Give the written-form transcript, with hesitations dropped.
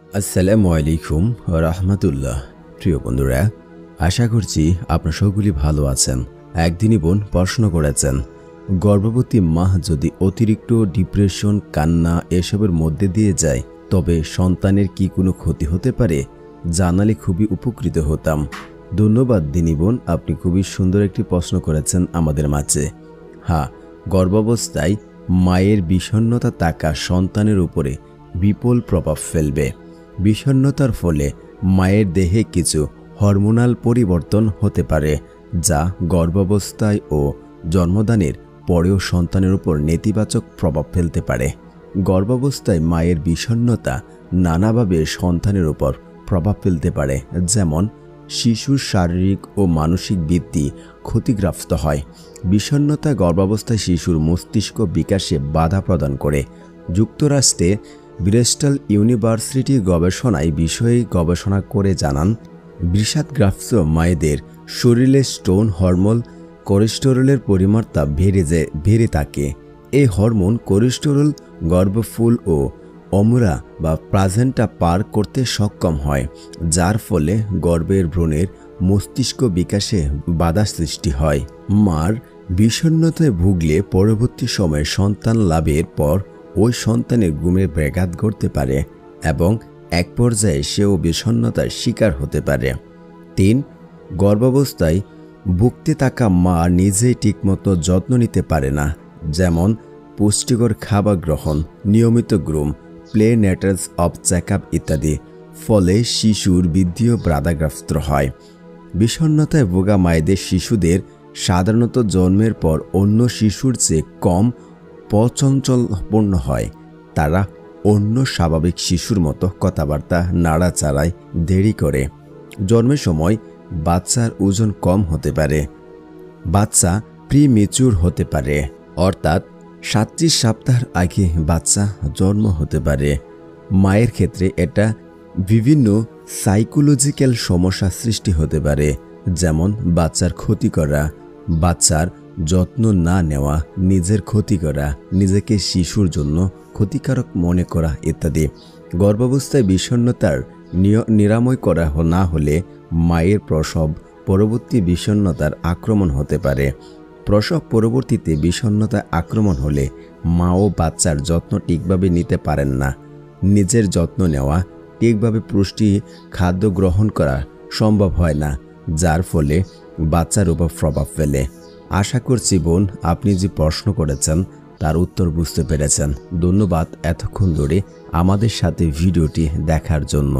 আসসালামু আলাইকুম রাহমাতুল্লাহ। প্রিয় বন্ধুরা, আশা করছি আপনারা সকলেই ভালো আছেন। একদিনই বোন প্রশ্ন করেছেন, গর্ভবতী মা যদি অতিরিক্ত ডিপ্রেশন, কান্না এসবের মধ্যে দিয়ে যায় তবে সন্তানের কি কোনো ক্ষতি হতে পারে? জানালে খুবই উপকৃত হতাম। ধন্যবাদ দিনী বোন, আপনি খুবই সুন্দর একটি প্রশ্ন করেছেন আমাদের মাঝে। হ্যাঁ, গর্ভাবস্থায় মায়ের বিষণ্ণতা থাকা সন্তানের উপরে বিপুল প্রভাব ফেলবে। বিষণ্ণতার ফলে মায়ের দেহে কিছু হরমোনাল পরিবর্তন হতে পারে, যা গর্ভাবস্থায় ও জন্মদানের পরেও সন্তানের উপর নেতিবাচক প্রভাব ফেলতে পারে। গর্ভাবস্থায় মায়ের বিষণ্ণতা নানাভাবে সন্তানের উপর প্রভাব ফেলতে পারে, যেমন শিশুর শারীরিক ও মানসিক বৃদ্ধি ক্ষতিগ্রস্ত হয়। বিষণ্ণতা গর্ভাবস্থায় শিশুর মস্তিষ্ক বিকাশে বাধা প্রদান করে। যুক্তরাষ্ট্রে ব্রিস্টল ইউনিভার্সিটি গবেষণায় বিষয়ে গবেষণা করে জানান, বিষাদগ্রস্ত মায়েদের শরীরে স্টোন হরমোন কোলেস্টেরলের পরিমাত্রা বেড়ে থাকে। এই হরমোন কোলেস্টেরল গর্ভফুল ও অমরা বা প্লাজেন্টা পার করতে সক্ষম হয়, যার ফলে গর্ভের ভ্রূণের মস্তিষ্ক বিকাশে বাধা সৃষ্টি হয়। মার বিষণ্ণতায় ভুগলে পরবর্তী সময়ে সন্তান লাভের পর ওই সন্তানের ঘুমের ব্যাঘাত ঘটতে পারে এবং এক পর্যায়ে সেও বিষণ্ণতার শিকার হতে পারে। ৩. গর্ভাবস্থায় ভুগতে থাকা মা নিজেই ঠিকমতো যত্ন নিতে পারে না, যেমন পুষ্টিকর খাবার গ্রহণ, নিয়মিত গ্রুম, প্লেনেটাস অফ চেকআপ ইত্যাদি। ফলে শিশুর বৃদ্ধিও বাধাগ্রস্ত হয়। বিষণ্ণতায় ভোগা মায়েদের শিশুদের সাধারণত জন্মের পর অন্য শিশুর চেয়ে কম প্রচঞ্চলপূর্ণ হয়। তারা অন্য স্বাভাবিক শিশুর মতো কথাবার্তা, নাড়াচাড়ায় দেরি করে। জন্মের সময় বাচ্চার ওজন কম হতে পারে। বাচ্চা প্রিমেচুর হতে পারে, অর্থাৎ 37 সপ্তাহের আগে বাচ্চা জন্ম হতে পারে। মায়ের ক্ষেত্রে এটা বিভিন্ন সাইকোলজিক্যাল সমস্যা সৃষ্টি হতে পারে, যেমন বাচ্চার ক্ষতি করা, বাচ্চার যত্ন না নেওয়া, নিজের ক্ষতি করা, নিজেকে শিশুর জন্য ক্ষতিকারক মনে করা ইত্যাদি। গর্ভাবস্থায় বিষণ্ণতার নিরাময় করা না হলে মায়ের প্রসব পরবর্তী বিষণ্ণতার আক্রমণ হতে পারে। প্রসব পরবর্তীতে বিষণ্ণতা আক্রমণ হলে মা ও বাচ্চার যত্ন ঠিকভাবে নিতে পারেন না। নিজের যত্ন নেওয়া, ঠিকভাবে পুষ্টি খাদ্য গ্রহণ করা সম্ভব হয় না, যার ফলে বাচ্চার উপর প্রভাব ফেলে। আশা করছি বোন, আপনি যে প্রশ্ন করেছেন তার উত্তর বুঝতে পেরেছেন। ধন্যবাদ এতক্ষণ ধরে আমাদের সাথে ভিডিওটি দেখার জন্য।